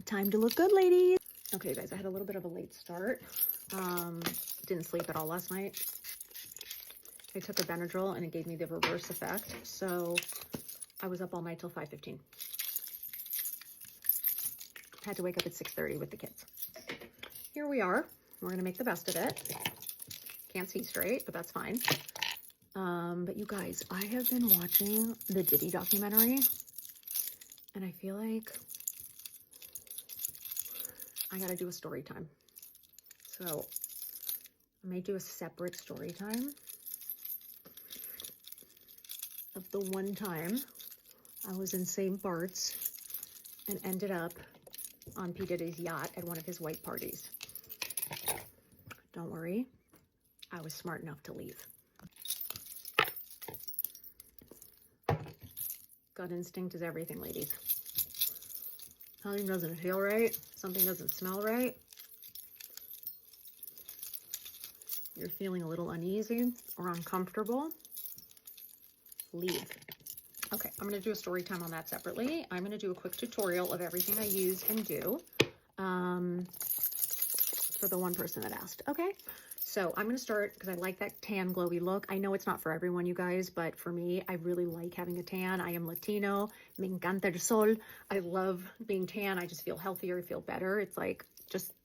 Time to look good, ladies. Okay, guys, I had a little bit of a late start. Didn't sleep at all last night. I took a Benadryl and it gave me the reverse effect. So I was up all night till 5:15. Had to wake up at 6:30 with the kids. Here we are. We're gonna make the best of it. Can't see straight, but that's fine. But you guys, I have been watching the Diddy documentary and I feel like I gotta do a story time. So I may do a separate story time of the one time I was in St. Bart's and ended up on P. Diddy's yacht at one of his white parties. Don't worry, I was smart enough to leave. Gut instinct is everything, ladies. Something doesn't feel right, something doesn't smell right, you're feeling a little uneasy or uncomfortable, leave. Okay, I'm gonna do a story time on that separately. I'm gonna do a quick tutorial of everything I use and do for the one person that asked. Okay, so I'm gonna start because I like that tan glowy look. I know it's not for everyone, you guys, but for me, I really like having a tan. I am Latino, me encanta el sol. I love being tan. I just feel healthier, I feel better. It's like,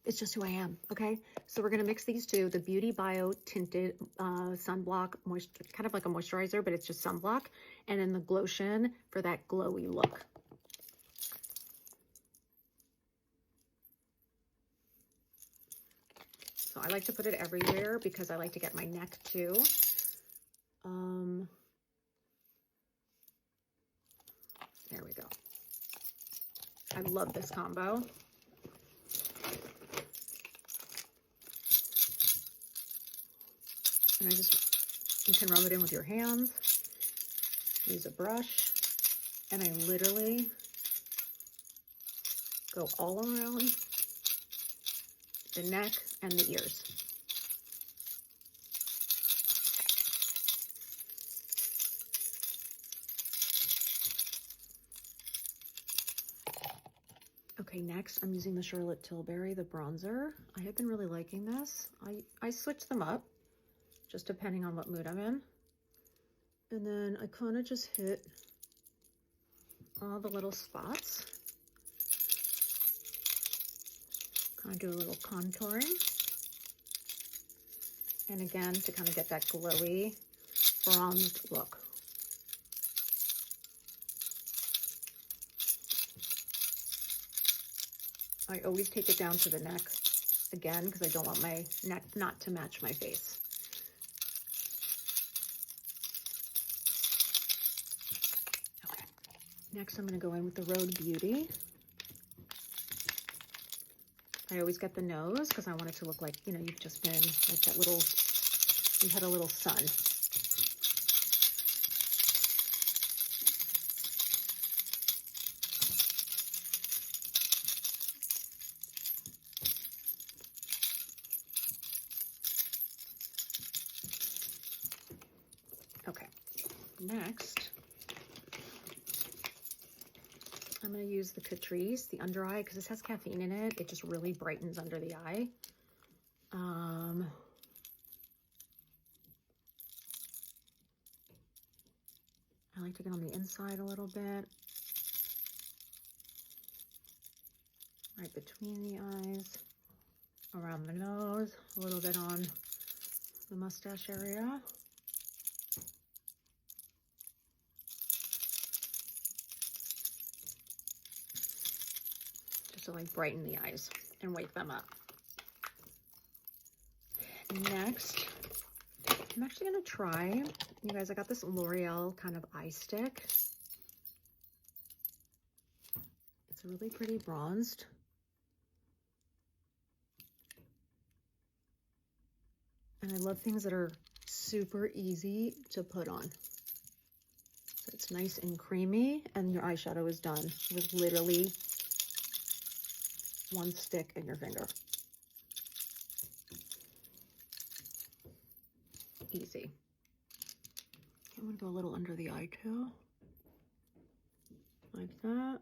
it's just who I am, okay? So we're gonna mix these two, the Beauty Bio Tinted Sunblock, kind of like a moisturizer, but it's just sunblock, and then the Glotion for that glowy look. So I like to put it everywhere because I like to get my neck too. There we go. I love this combo. And you can rub it in with your hands, use a brush, and I literally go all around the neck and the ears. Okay, next I'm using the Charlotte Tilbury, the bronzer. I have been really liking this. I switch them up, just depending on what mood I'm in. And then I kind of just hit all the little spots. Kind of do a little contouring. And again, to kind of get that glowy, bronzed look. I always take it down to the neck again because I don't want my neck not to match my face. Okay. Next, I'm going to go in with the Rhode Beauty. I always get the nose because I want it to look like, you know, you've just been like that little, you had a little sun. Okay, next, I'm going to use the Catrice, the under eye, because this has caffeine in it. It just really brightens under the eye. I like to get on the inside a little bit. Right between the eyes, around the nose, a little bit on the mustache area. Just to like brighten the eyes and wake them up. Next, I'm actually gonna try, you guys, I got this L'Oreal kind of eye stick. It's really pretty bronzed. And I love things that are super easy to put on. So it's nice and creamy, and your eyeshadow is done with literally one stick in your finger. Easy. I'm gonna go a little under the eye too, like that.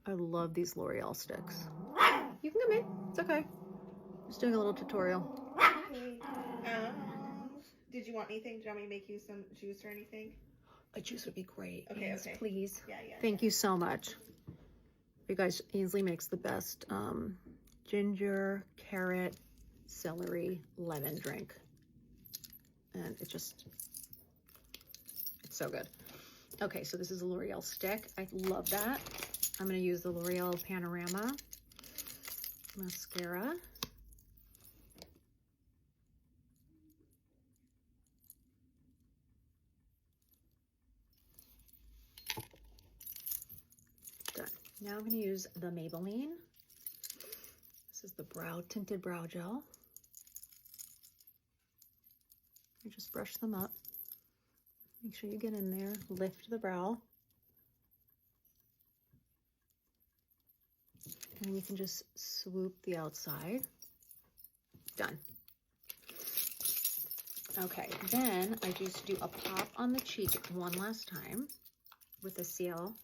I love these L'Oreal sticks. You can come in. It's okay. Just doing a little tutorial. Okay. Did you want anything? Do you want me to make you some juice or anything? A juice would be great. Okay, Yes, okay. please. Yeah. Thank you so much. You guys, Ainsley makes the best ginger, carrot, celery, lemon drink. And it's so good. Okay, so this is a L'Oreal stick. I love that. I'm going to use the L'Oreal Panorama mascara. Done. Now I'm going to use the Maybelline. This is the tinted brow gel. You just brush them up. Make sure you get in there. Lift the brow. And you can just swoop the outside. Done. Okay, then I just do a pop on the cheek one last time with a seal.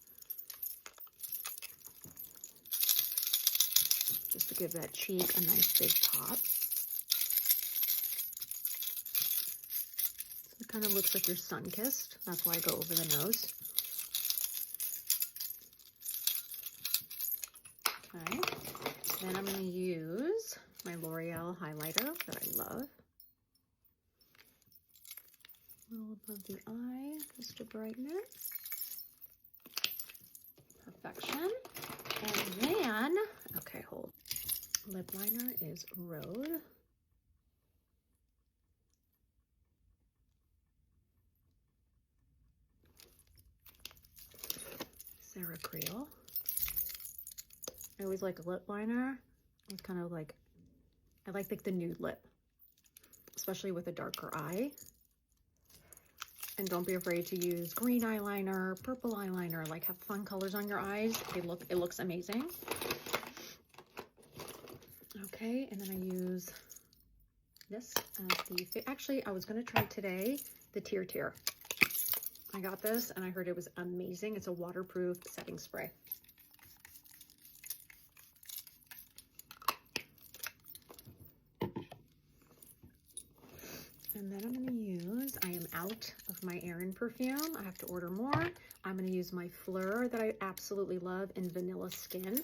Just to give that cheek a nice big pop. So it kind of looks like you're sun-kissed. That's why I go over the nose. Okay, then I'm going to use my L'Oreal highlighter that I love. A little above the eye, just to brighten it. Perfection. And then, okay, hold. Lip liner is Rhode. Sarah Creel. I always like a lip liner. It's kind of like, I like the nude lip, especially with a darker eye. And don't be afraid to use green eyeliner, purple eyeliner, like have fun colors on your eyes. It looks amazing. Okay, and then I use this as actually I was gonna try today the Tear. I got this and I heard it was amazing. It's a waterproof setting spray. And then I'm going to use, I am out of my Erin perfume. I have to order more. I'm going to use my Fleur that I absolutely love in Vanilla Skin.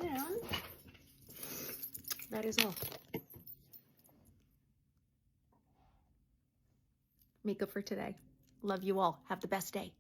And that is all. Makeup for today. Love you all. Have the best day.